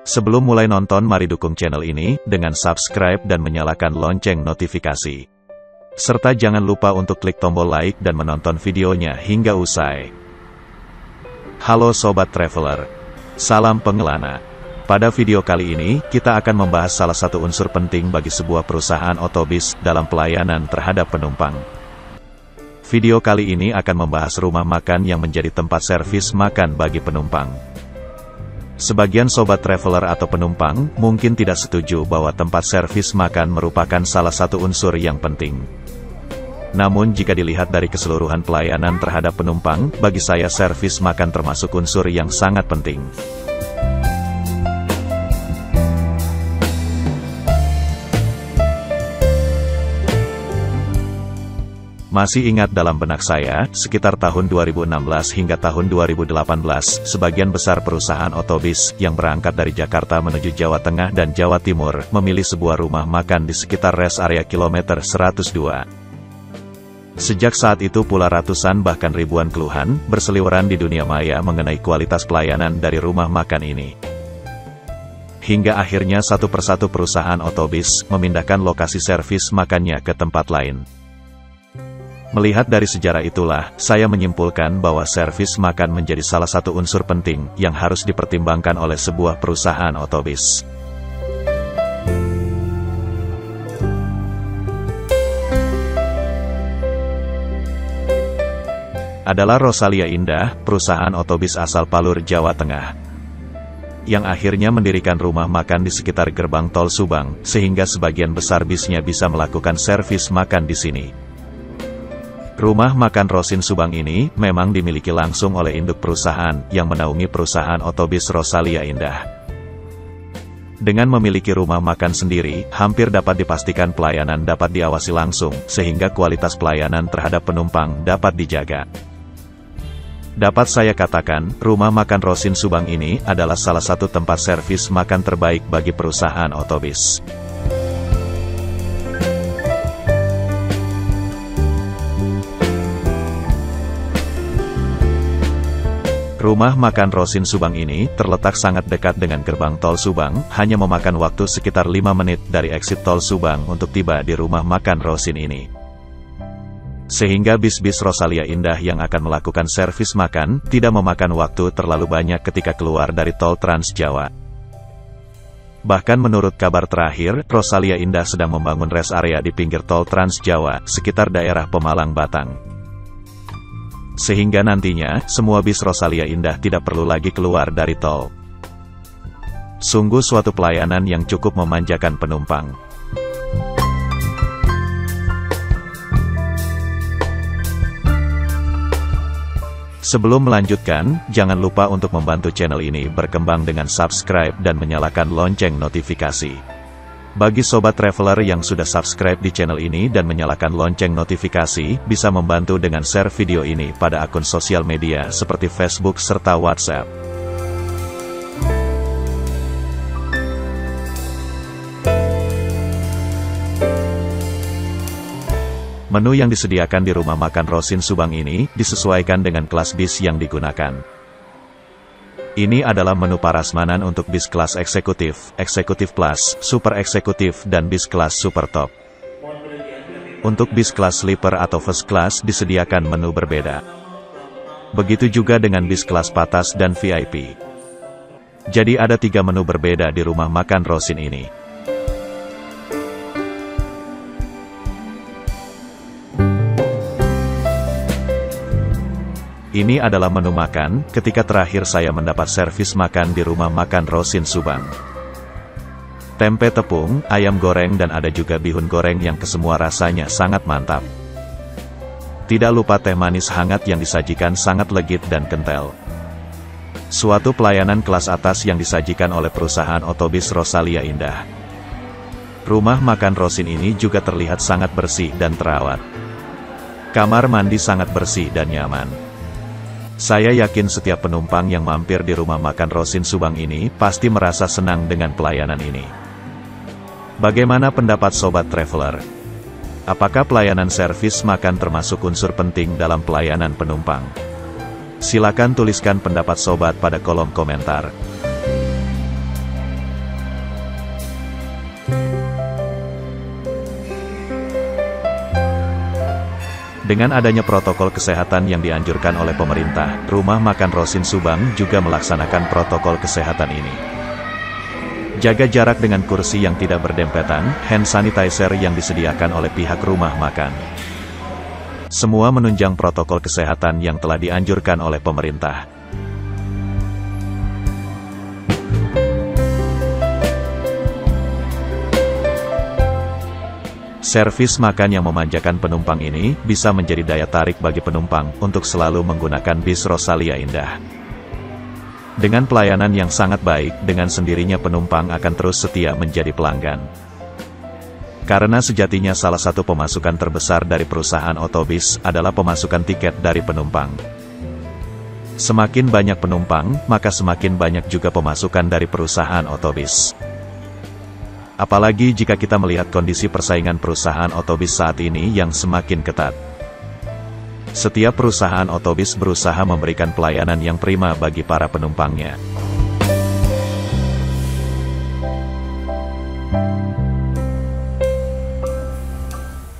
Sebelum mulai nonton, mari dukung channel ini dengan subscribe dan menyalakan lonceng notifikasi. Serta jangan lupa untuk klik tombol like dan menonton videonya hingga usai. Halo Sobat Traveler, salam pengelana. Pada video kali ini, kita akan membahas salah satu unsur penting bagi sebuah perusahaan otobus dalam pelayanan terhadap penumpang. Video kali ini akan membahas rumah makan yang menjadi tempat servis makan bagi penumpang. Sebagian sobat traveler atau penumpang mungkin tidak setuju bahwa tempat servis makan merupakan salah satu unsur yang penting. Namun jika dilihat dari keseluruhan pelayanan terhadap penumpang, bagi saya servis makan termasuk unsur yang sangat penting. Masih ingat dalam benak saya, sekitar tahun 2016 hingga tahun 2018, sebagian besar perusahaan otobus yang berangkat dari Jakarta menuju Jawa Tengah dan Jawa Timur memilih sebuah rumah makan di sekitar rest area kilometer 102. Sejak saat itu pula ratusan bahkan ribuan keluhan berseliweran di dunia maya mengenai kualitas pelayanan dari rumah makan ini. Hingga akhirnya satu persatu perusahaan otobus memindahkan lokasi servis makannya ke tempat lain. Melihat dari sejarah itulah, saya menyimpulkan bahwa servis makan menjadi salah satu unsur penting yang harus dipertimbangkan oleh sebuah perusahaan otobus. Adalah Rosalia Indah, perusahaan otobus asal Palur, Jawa Tengah, yang akhirnya mendirikan rumah makan di sekitar gerbang tol Subang, sehingga sebagian besar bisnya bisa melakukan servis makan di sini. Rumah makan Rosin Subang ini memang dimiliki langsung oleh induk perusahaan yang menaungi perusahaan otobus Rosalia Indah. Dengan memiliki rumah makan sendiri, hampir dapat dipastikan pelayanan dapat diawasi langsung, sehingga kualitas pelayanan terhadap penumpang dapat dijaga. Dapat saya katakan, rumah makan Rosin Subang ini adalah salah satu tempat servis makan terbaik bagi perusahaan otobus. Rumah makan Rosin Subang ini terletak sangat dekat dengan gerbang tol Subang, hanya memakan waktu sekitar 5 menit dari exit tol Subang untuk tiba di rumah makan Rosin ini. Sehingga bis-bis Rosalia Indah yang akan melakukan servis makan, tidak memakan waktu terlalu banyak ketika keluar dari tol Trans Jawa. Bahkan menurut kabar terakhir, Rosalia Indah sedang membangun rest area di pinggir tol Trans Jawa, sekitar daerah Pemalang Batang. Sehingga nantinya, semua bis Rosalia Indah tidak perlu lagi keluar dari tol. Sungguh suatu pelayanan yang cukup memanjakan penumpang. Sebelum melanjutkan, jangan lupa untuk membantu channel ini berkembang dengan subscribe dan menyalakan lonceng notifikasi. Bagi sobat traveler yang sudah subscribe di channel ini dan menyalakan lonceng notifikasi, bisa membantu dengan share video ini pada akun sosial media seperti Facebook serta WhatsApp. Menu yang disediakan di rumah makan Rosin Subang ini disesuaikan dengan kelas bis yang digunakan. Ini adalah menu prasmanan untuk bis kelas eksekutif, eksekutif plus, super eksekutif dan bis kelas super top. Untuk bis kelas sleeper atau first class disediakan menu berbeda. Begitu juga dengan bis kelas patas dan VIP. Jadi ada 3 menu berbeda di rumah makan Rosin ini. Ini adalah menu makan ketika terakhir saya mendapat servis makan di rumah makan Rosin Subang. Tempe tepung, ayam goreng dan ada juga bihun goreng yang kesemua rasanya sangat mantap. Tidak lupa teh manis hangat yang disajikan sangat legit dan kental. Suatu pelayanan kelas atas yang disajikan oleh perusahaan otobus Rosalia Indah. Rumah makan Rosin ini juga terlihat sangat bersih dan terawat. Kamar mandi sangat bersih dan nyaman. Saya yakin setiap penumpang yang mampir di rumah makan Rosin Subang ini pasti merasa senang dengan pelayanan ini. Bagaimana pendapat sobat traveler? Apakah pelayanan servis makan termasuk unsur penting dalam pelayanan penumpang? Silakan tuliskan pendapat sobat pada kolom komentar. Dengan adanya protokol kesehatan yang dianjurkan oleh pemerintah, Rumah Makan Rosin Subang juga melaksanakan protokol kesehatan ini. Jaga jarak dengan kursi yang tidak berdempetan, hand sanitizer yang disediakan oleh pihak rumah makan. Semua menunjang protokol kesehatan yang telah dianjurkan oleh pemerintah. Servis makan yang memanjakan penumpang ini bisa menjadi daya tarik bagi penumpang untuk selalu menggunakan bis Rosalia Indah. Dengan pelayanan yang sangat baik, dengan sendirinya penumpang akan terus setia menjadi pelanggan. Karena sejatinya salah satu pemasukan terbesar dari perusahaan otobis adalah pemasukan tiket dari penumpang. Semakin banyak penumpang, maka semakin banyak juga pemasukan dari perusahaan otobis. Apalagi jika kita melihat kondisi persaingan perusahaan otobis saat ini yang semakin ketat. Setiap perusahaan otobis berusaha memberikan pelayanan yang prima bagi para penumpangnya.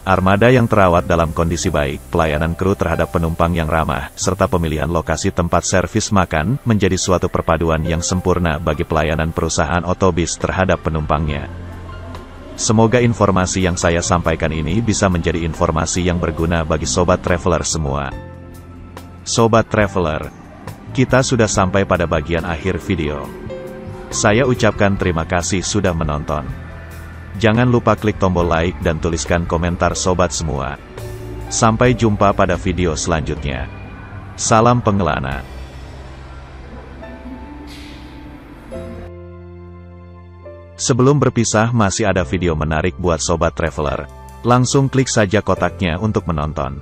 Armada yang terawat dalam kondisi baik, pelayanan kru terhadap penumpang yang ramah, serta pemilihan lokasi tempat servis makan, menjadi suatu perpaduan yang sempurna bagi pelayanan perusahaan otobis terhadap penumpangnya. Semoga informasi yang saya sampaikan ini bisa menjadi informasi yang berguna bagi Sobat Traveler semua. Sobat Traveler, kita sudah sampai pada bagian akhir video. Saya ucapkan terima kasih sudah menonton. Jangan lupa klik tombol like dan tuliskan komentar sobat semua. Sampai jumpa pada video selanjutnya. Salam pengelana. Sebelum berpisah masih ada video menarik buat Sobat Traveler. Langsung klik saja kotaknya untuk menonton.